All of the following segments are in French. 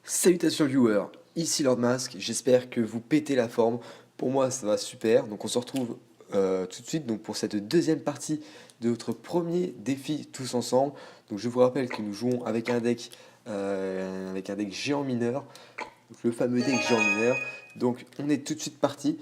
Salutations viewers, ici Lord Mask, j'espère que vous pétez la forme. Pour moi ça va super, donc on se retrouve tout de suite donc, pour cette deuxième partie de notre premier défi tous ensemble. Donc je vous rappelle que nous jouons avec un deck géant mineur, donc le fameux deck géant mineur. Donc on est tout de suite parti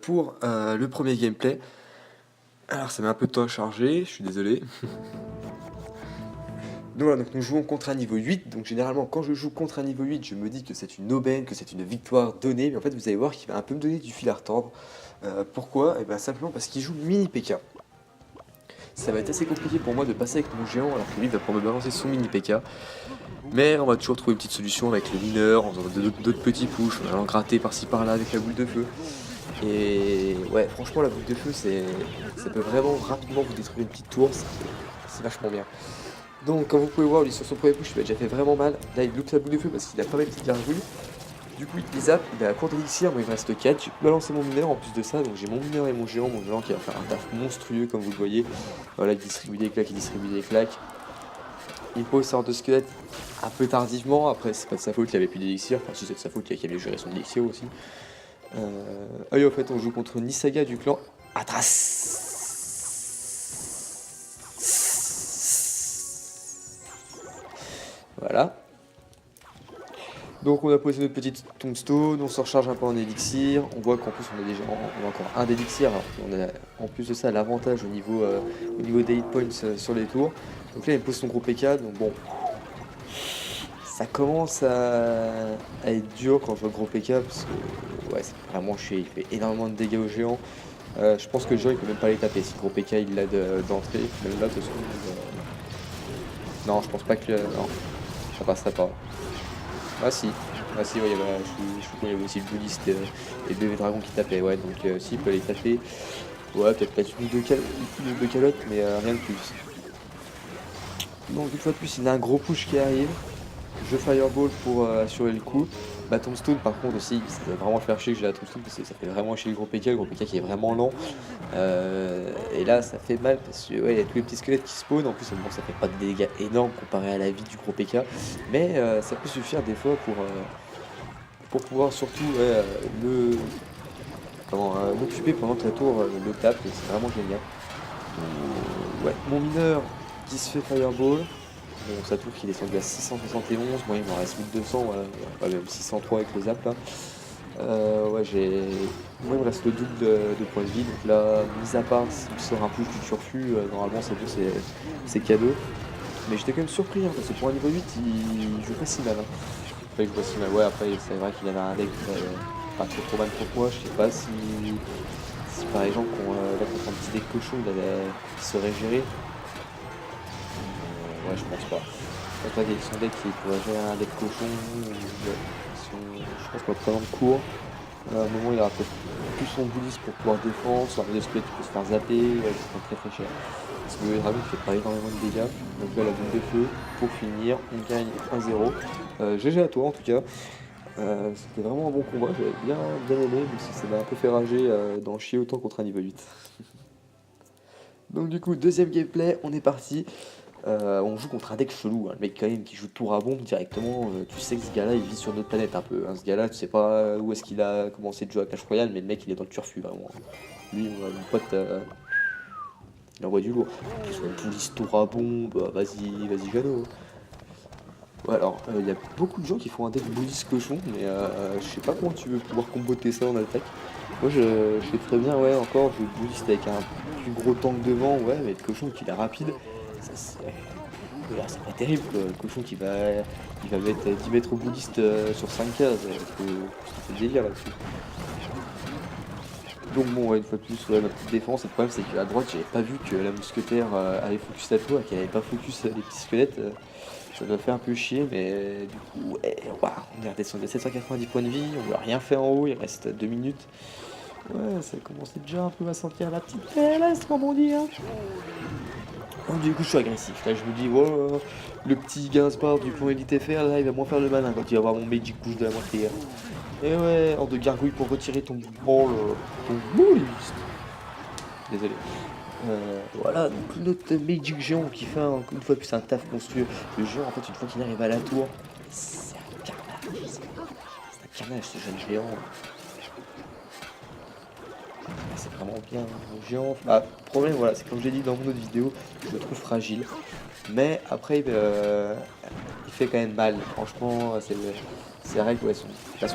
pour le premier gameplay. Alors ça met un peu de temps à charger, je suis désolé. Donc voilà, donc nous jouons contre un niveau 8, donc généralement quand je joue contre un niveau 8, je me dis que c'est une aubaine, que c'est une victoire donnée, mais en fait vous allez voir qu'il va un peu me donner du fil à retordre. Pourquoi? Et bien simplement parce qu'il joue mini PK. Ça va être assez compliqué pour moi de passer avec mon géant alors que lui va pouvoir me balancer son mini PK. Mais on va toujours trouver une petite solution avec le mineur, en faisant d'autres petits push, en allant gratter par-ci par-là avec la boule de feu. Et ouais, franchement la boule de feu, ça peut vraiment rapidement vous détruire une petite tour, c'est vachement bien. Donc comme vous pouvez voir, lui sur son premier push il m'a déjà fait vraiment mal. Là il loupe sa boule de feu parce qu'il a pas mes petites gargouilles. Du coup il zappe, il a la cour d'élixir, moi il me reste 4. J'ai pu balancer mon mineur en plus de ça, donc j'ai mon mineur et mon géant qui va faire un taf monstrueux comme vous le voyez. Voilà, il distribue des claques, Il pose sorte de squelette un peu tardivement, après c'est pas de sa faute, il avait plus d'élixir, enfin si c'est de sa faute, il a bien géré son élixir aussi. Ah oui en fait on joue contre Nisaga du clan Atras. Voilà. Donc on a posé notre petite tombstone, on se recharge un peu en élixir, on voit qu'en plus on a encore un d'élixir, on a en plus de ça l'avantage au niveau des hit points sur les tours. Donc là il me pose son gros PK, donc bon, ça commence à être dur quand je vois le gros PK, parce que ouais c'est vraiment chier, il fait énormément de dégâts aux géants. Je pense que le géant il peut même pas les taper, si le gros PK il l'a d'entrée, même là de toute façon. Non je pense pas que... non, ça passerait pas. Ah si, ouais, je crois qu'il y avait aussi le bouddhiste et le bébé dragon qui tapait, ouais, donc si, il peut aller taper, ouais, peut-être une ou deux calottes, mais rien de plus. Donc une fois de plus, il a un gros push qui arrive, je fireball pour assurer le coup. Ma tombstone par contre aussi, ça doit vraiment faire chier que j'ai la tombstone parce que ça fait vraiment chier le gros PK qui est vraiment lent. Et là ça fait mal parce que ouais, il y a tous les petits squelettes qui spawnent, en plus bon, ça fait pas de dégâts énormes comparé à la vie du gros PK, mais ça peut suffire des fois pour pouvoir surtout l'occuper pendant que la tour le tape, et c'est vraiment génial. Ouais, mon mineur qui se fait fireball. Bon, ça tour qui est descendu à 671, moi il m'en reste 1200, voilà, ouais, même 603 avec le zap là. Ouais, moi il me reste le double de points de vie, donc là, mis à part s'il me sort un push du turfu, normalement c'est cadeau. Mais j'étais quand même surpris, hein, parce que pour un niveau 8, il joue pas si mal. Hein. Enfin, il joue pas si mal, ouais, après c'est vrai qu'il avait un deck pas trop mal contre moi, je sais pas si par exemple là contre un petit deck cochon il serait géré. Ouais, je pense pas. Je pense pas qu'avec son deck, il pourrait gérer un deck cochon. Je pense qu'on va prendre de court. À un moment, il aura peut-être plus son bouddhiste pour pouvoir défendre. Sur un squelette qui peut se faire zapper. Ouais, ça prend très cher. Parce que le dragon fait pas énormément de dégâts. Donc là, la boule de feu. Pour finir, on gagne 1-0. GG à toi en tout cas. C'était vraiment un bon combat. J'avais bien aimé, même si ça m'a un peu fait rager d'en chier autant contre un niveau 8. Donc du coup, deuxième gameplay, on est parti. On joue contre un deck chelou, hein, le mec quand même qui joue tour à bombe directement, tu sais que ce gars-là il vit sur notre planète un peu, hein, ce gars-là tu sais pas où est-ce qu'il a commencé de jouer à Clash Royale, mais le mec il est dans le turfu vraiment. Lui mon pote, il envoie du lourd. Sur une police tour à bombe, vas-y Jeannot. Ouais alors, il y a beaucoup de gens qui font un deck police cochon, mais je sais pas comment tu veux pouvoir comboter ça en attaque. Moi je fais très bien, ouais encore, je boost avec un plus gros tank devant, ouais, mais le cochon qui est rapide. C'est pas terrible quoi. Le cochon il va mettre 10 mètres au bouddhiste sur 5 cases, c'est le délire là-dessus. Donc bon ouais, une fois de plus, ouais, ma petite défense, le problème c'est qu'à droite j'avais pas vu que la mousquetaire avait focus la tour et qu'elle avait pas focus les petits squelettes. Ça doit faire un peu chier, mais du coup ouais, on est redescendu à 790 points de vie, on lui a rien fait en haut, il reste 2 minutes. Ouais, ça commençait déjà un peu à sentir la petite PLS, comme on dit, hein. Donc, du coup, je suis agressif. Là, je me dis, oh, le petit Gainsbourg du pont Elite FR, là, il va moins faire le malin quand il va voir mon Magic Push de la moitié. Et ouais, hors de gargouille pour retirer ton branle, ton bouliste. Désolé. Voilà, donc notre Magic géant qui fait une fois de plus un taf monstrueux. Le géant, en fait, une fois qu'il arrive à la tour, c'est un carnage. C'est un carnage, ce jeune géant. C'est vraiment bien géant. Ah, problème, voilà, c'est comme je l'ai dit dans mon autre vidéo, je le trouve fragile. Mais après, il fait quand même mal. Franchement, c'est vrai que ouais, son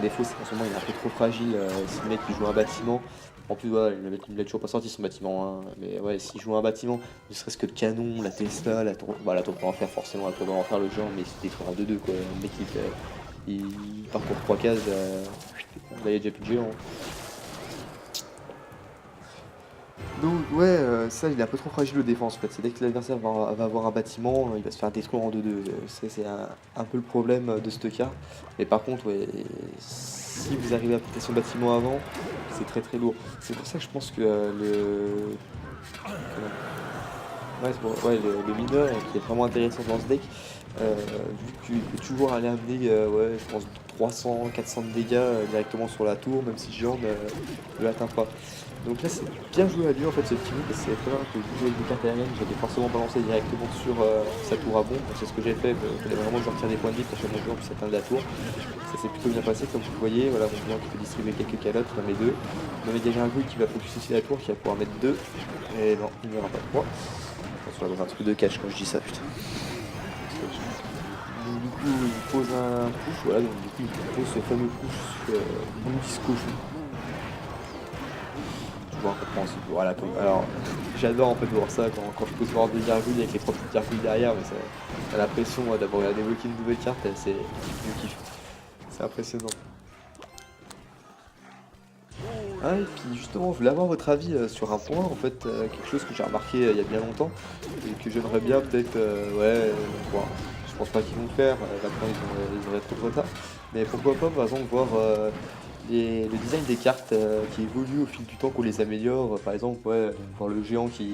défaut, c'est qu'en ce moment, il est un peu trop fragile. Si le mec il joue un bâtiment, en plus, voilà, il l'a toujours pas sorti son bâtiment. Hein. Mais ouais, s'il joue un bâtiment, ne serait-ce que le canon, la Tesla, la tour d'enfer, forcément, la tour d'enfer, le géant, mais c'était détruit en 2-2, quoi. Le mec, il parcourt 3 cases, là, il y a déjà plus de géant. Donc ouais, ça il est un peu trop fragile de défense en fait. C'est dès que l'adversaire va avoir un bâtiment, il va se faire détruire en 2-2. C'est un peu le problème de cette carte. Mais par contre, ouais, si vous arrivez à péter son bâtiment avant, c'est très très lourd. C'est pour ça que je pense que ouais, ouais, le mineur qui est vraiment intéressant dans ce deck, vu qu'il peut toujours aller amener, ouais, je pense 300, 400 de dégâts directement sur la tour, même si Géant ne l'atteint pas. Donc là, c'est bien joué à lui en fait ce petit move, parce que c'est très bien que jouer avec des cartes aériennes, j'avais forcément balancé directement sur sa tour à bombe. Donc c'est ce que j'ai fait, il fallait vraiment que je retire des points de vie pour que mon joueur puisse atteindre la tour. Ça s'est plutôt bien passé, comme vous le voyez. Voilà, mon joueur qui peut distribuer quelques calottes, on en met deux. On met déjà un Gargouille qui va focus aussi la tour, qui va pouvoir mettre deux. Et non, il n'y aura pas de points. Attention, dans un truc de catch quand je dis ça, putain. Donc, du coup, il pose un push, voilà, donc du coup, il pose ce fameux push sur mon disco. Toujours incompréhensible. Voilà, alors, j'adore en fait voir ça quand je pose voir des gargouilles avec les trois petites gargouilles derrière, mais ça a la pression d'avoir débloqué une nouvelle carte, c'est du kiff. C'est impressionnant. Ah, et puis justement, je voulais avoir votre avis sur un point, en fait, quelque chose que j'ai remarqué il y a bien longtemps, et que j'aimerais bien peut-être, ouais, bon, je pense pas qu'ils vont le faire, maintenant ils auraient trop de retard, mais pourquoi pas par exemple voir le design des cartes qui évoluent au fil du temps qu'on les améliore, par exemple, ouais, voir le géant qui,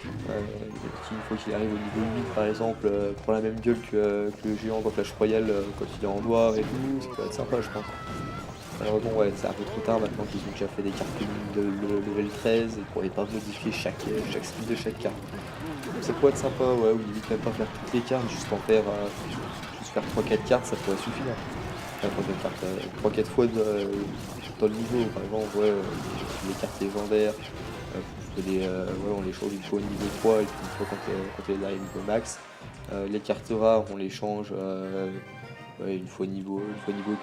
une fois qu'il arrive au niveau 8 par exemple, prend la même gueule que le géant dans Clash Royale quand il est en noir et tout, ça peut être sympa je pense. Malheureusement, ouais, c'est un peu trop tard maintenant qu'ils ont déjà fait des cartes communes de level 13 et ils pourraient pas modifier chaque skill de chaque carte. Donc ça pourrait être sympa, ouais, ou limite même pas faire toutes les cartes, juste en faire, juste faire 3-4 cartes, ça pourrait suffire. Faire 3-4 cartes, 3-4 fois dans le niveau, par exemple, ouais, les cartes légendaires, ouais, on les change une fois au niveau 3 et puis une fois quand elles arrivent au niveau max. Les cartes rares, on les change. Ouais, une fois niveau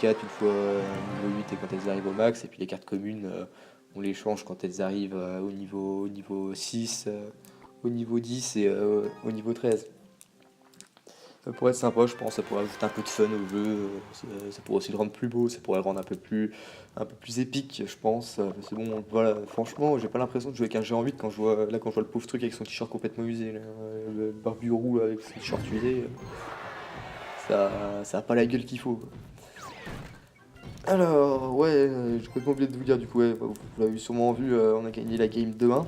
4, une fois niveau 8 et quand elles arrivent au max. Et puis les cartes communes, on les change quand elles arrivent au niveau 6, au niveau 10 et au niveau 13. Ça pourrait être sympa, je pense, ça pourrait ajouter un peu de fun au jeu, ça pourrait aussi le rendre plus beau, ça pourrait le rendre un peu plus épique, je pense. Parce que bon, voilà, franchement, j'ai pas l'impression de jouer avec un géant 8 quand je vois le pauvre truc avec son t-shirt complètement usé, là, le barbu roux là, avec son t-shirt usé. Ça a pas la gueule qu'il faut. Alors, ouais, j'ai complètement oublié de vous dire, du coup, ouais, vous l'avez sûrement vu, on a gagné la game 2-1.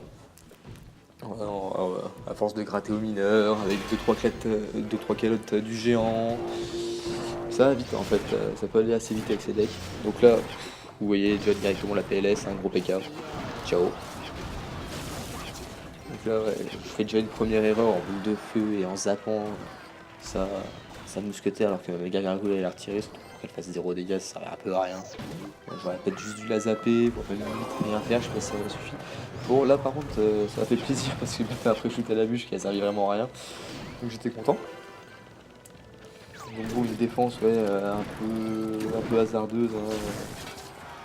À force de gratter au mineur, avec 2-3 calottes du géant. Ça va vite en fait, ça peut aller assez vite avec ces decks. Donc là, vous voyez déjà directement la PLS, un gros PK. Ciao. Donc là, ouais, je fais déjà une première erreur en boule de feu et en zappant ça, ça mousquetaire alors que le gars gargouille allait la retirer, surtout pour qu'elle fasse 0 dégâts, ça servait un peu à rien. J'aurais peut-être juste dû la zapper pour limite rien faire, je sais pas si ça aurait suffi. Bon là par contre ça m'a fait plaisir parce que j'ai fait après shoot à la bûche qui a servi vraiment à rien. Donc j'étais content. Donc bon une défense ouais un peu hasardeuse. Hein.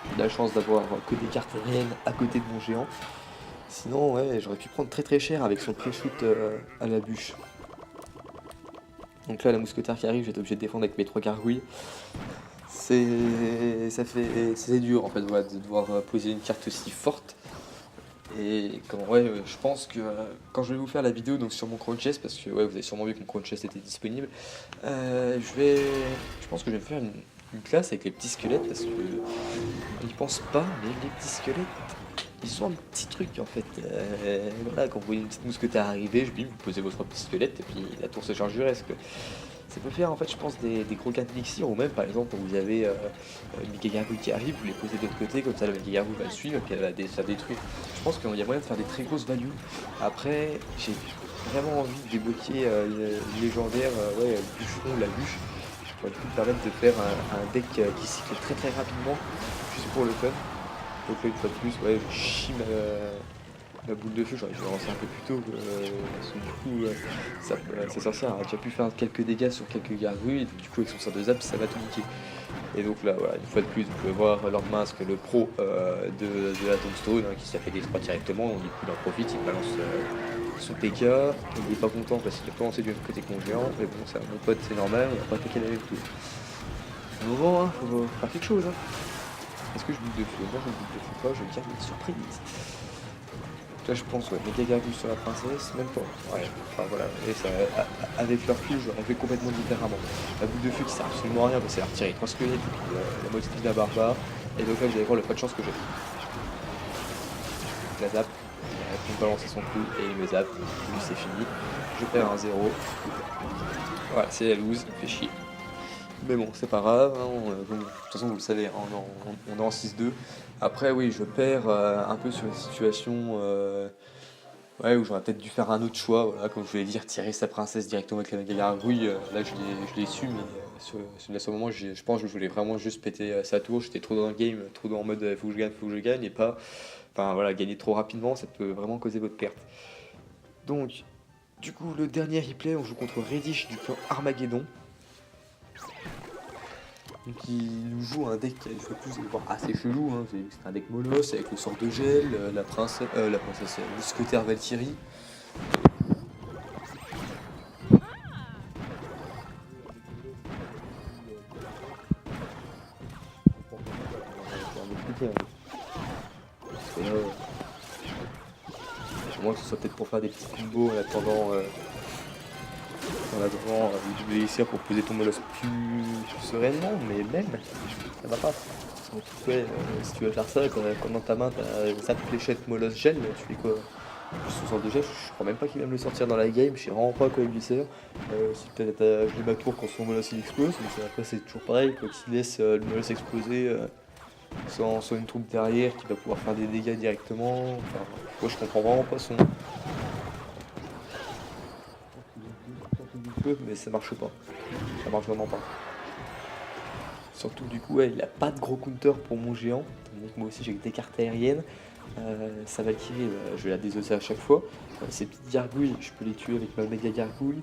J'ai eu la chance d'avoir que des cartes aériennes à côté de mon géant. Sinon ouais j'aurais pu prendre très très cher avec son pré-shoot à la bûche. Donc là la mousquetaire qui arrive, j'étais obligé de défendre avec mes 3 gargouilles. C'est dur en fait voilà, de devoir poser une carte aussi forte. Et ouais, je pense que quand je vais vous faire la vidéo donc sur mon crown chest, parce que ouais, vous avez sûrement vu que mon crown chest était disponible, je pense que je vais me faire une classe avec les petits squelettes parce que ils pensent pas, mais les petits squelettes, Ils sont un petit truc en fait. Voilà, quand vous voyez une petite mousquetaire arriver, je dis, vous posez votre petit squelette et puis la tour se charge du reste, quoi. Ça peut faire en fait, je pense, des gros cas d'élixir, ou même par exemple quand vous avez une méga gargouille qui arrive, vous les posez de l'autre côté, comme ça la méga gargouille va le suivre et puis elle va ça détruire. Je pense qu'il y a moyen de faire des très grosses values. Après, j'ai vraiment envie de débloquer une légendaire, ouais, le bûcheron ou la bûche, pour du coup me permettre de faire un deck qui cycle très très rapidement, juste pour le fun. Donc là, une fois de plus, ouais, je chie ma boule de feu, j'aurais dû lancer un peu plus tôt, parce que du coup, sa sorcière a déjà pu faire quelques dégâts sur quelques gargouilles, et du coup avec son sort de zap, ça va tout niquer. Et donc là, voilà, une fois de plus, vous pouvez voir Lord Mask, le pro de la Tombstone, hein, qui s'est fait des 3 directement, donc du coup il en profite, il balance son PK, il est pas content parce qu'il a pas lancé du même côté que mon géant, mais bon, ça, mon pote, c'est normal, il a pas attaqué la même tour. À un moment, hein, faut faire quelque chose, hein. Est-ce que je boule de feu? Non, je ne boule de feu pas, je vais dire une surprise. Là, je pense, ouais, méga gargouille sur la princesse, même pas. Ouais, enfin voilà, et ça, avec leur cul, j'aurais fait complètement différemment. La boule de feu qui sert absolument à rien, parce qu'elle a retiré 3 squelettes, et puis la moitié de la barbare, et donc là, vous allez voir le pas de chance que j'ai. La zap, il a pu me balancer son coup, et il me zappe, lui c'est fini. Je perds un 0. Voilà, c'est la lose, il fait chier. Mais bon, c'est pas grave, hein, bon, de toute façon vous le savez, hein, on est en 6-2. Après oui, je perds un peu sur une situation ouais, où j'aurais peut-être dû faire un autre choix, voilà, comme je voulais dire, tirer sa princesse directement avec la méga gargouille, là je l'ai su, mais là, sur le moment je pense que je voulais vraiment juste péter sa tour, j'étais trop dans le game, trop en mode faut que je gagne, et pas, enfin voilà, gagner trop rapidement, ça peut vraiment causer votre perte. Donc, du coup, le dernier replay, on joue contre Reddish du clan Armageddon. Donc il nous joue un deck, une fois de plus, vous allez voir, assez chelou, hein. C'est un deck molos avec le sort de gel, la princesse, mousquetaire Valkyrie. Parce que là, au moins que ce soit peut-être pour faire des petits combos en attendant, en attendant du blessure pour poser ton molos plus sereinement, mais même, ça va pas. Donc, ouais, si tu veux faire ça, quand dans ta main t'as 5 fléchettes molos gel, tu fais quoi? Ce sort de gel, je crois même pas qu'il va me le sortir dans la game, je sais vraiment pas à quoi il lui sert. C'est peut-être à jouer ma tour quand son molos il explose, mais après c'est toujours pareil, quoi qu'il laisse le molos exploser sans une troupe derrière qui va pouvoir faire des dégâts directement. Enfin, moi je comprends vraiment pas son. Mais ça marche pas. Ça marche vraiment pas. Surtout du coup, ouais, il a pas de gros counter pour mon géant. Donc moi aussi j'ai des cartes aériennes. Sa Valkyrie, je vais la désosser à chaque fois. Ces petites gargouilles, je peux les tuer avec ma méga gargouille.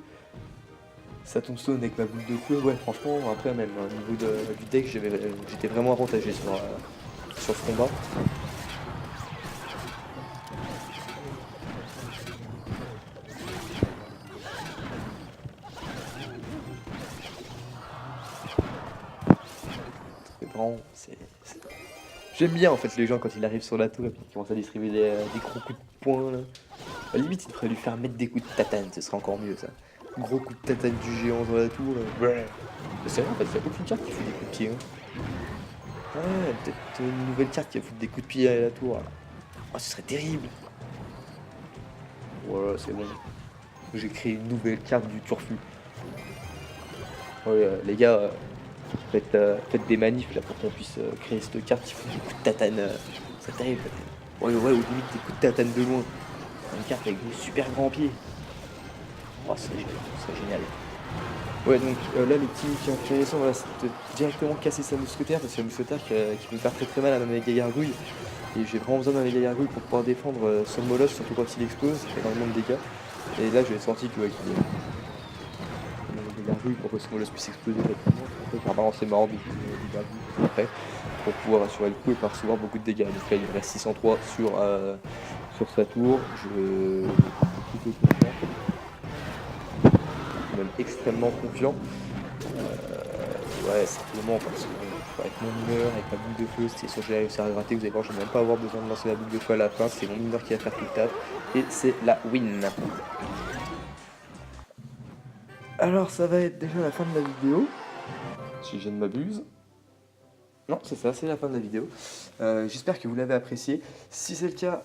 Sa tombstone avec ma boule de feu, ouais franchement après même au niveau du deck j'étais vraiment avantagé sur ce combat. C'est vraiment, j'aime bien en fait les gens quand ils arrivent sur la tour et puis qu'ils commencent à distribuer des gros coups de poing là. À la limite il devrait lui faire mettre des coups de tatane, ce serait encore mieux ça. Gros coup de tatane du géant dans la tour. Ouais. C'est vrai en fait, il y a aucune carte qui fout des coups de pied. Hein. Ouais, peut-être une nouvelle carte qui va foutre des coups de pied à la tour. Oh, ce serait terrible. Voilà, c'est bon. J'ai créé une nouvelle carte du turfu. Ouais, les gars, faites des manifs là pour qu'on puisse créer cette carte qui fout des coups de tatane. C'est terrible. Ouais, ouais, ou limite des coups de tatane de loin. Une carte avec des super grands pieds. Oh, c'est génial. Ouais, donc là, le petit qui est intéressant, voilà, c'est de directement casser sa mousquetaire, parce que la mousquetaire qui peut faire très très mal à ma méga gargouille. Et j'ai vraiment besoin d'un méga gargouille pour pouvoir défendre son moloch, surtout quand il explose, il fait énormément de dégâts. Et là, je vais sortir que ouais, qu'il y ait une méga gargouille pour que ce moloch puisse exploser rapidement. Après, faire balancer ma horde du gargouille après, pour pouvoir assurer le coup et pas recevoir beaucoup de dégâts. Donc là, il me reste 603 sur sa tour. Je suis plutôt confiant, même extrêmement confiant. Ouais, simplement parce que avec mon mineur, avec ma boule de feu, c'est sûr que j'ai réussi à gratter, vous allez voir, je vais même pas avoir besoin de lancer la boule de feu à la fin, c'est mon mineur qui va faire tout le taf, et c'est la win. Alors ça va être déjà la fin de la vidéo, si je ne m'abuse. Non, c'est ça, c'est la fin de la vidéo. J'espère que vous l'avez apprécié. Si c'est le cas,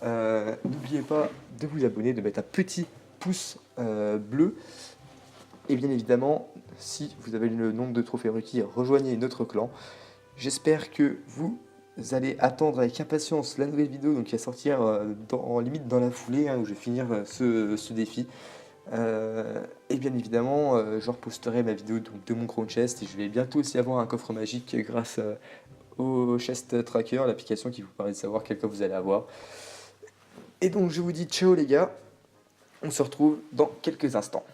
n'oubliez pas de vous abonner, de mettre un petit pouce bleu. Et bien évidemment, si vous avez le nombre de trophées requis, rejoignez notre clan. J'espère que vous allez attendre avec impatience la nouvelle vidéo donc qui va sortir limite dans la foulée, hein, où je vais finir ce défi. Et bien évidemment, je reposterai ma vidéo donc, de mon crown chest et je vais bientôt aussi avoir un coffre magique grâce au chest tracker, l'application qui vous permet de savoir quel coffre vous allez avoir. Et donc je vous dis ciao les gars, on se retrouve dans quelques instants.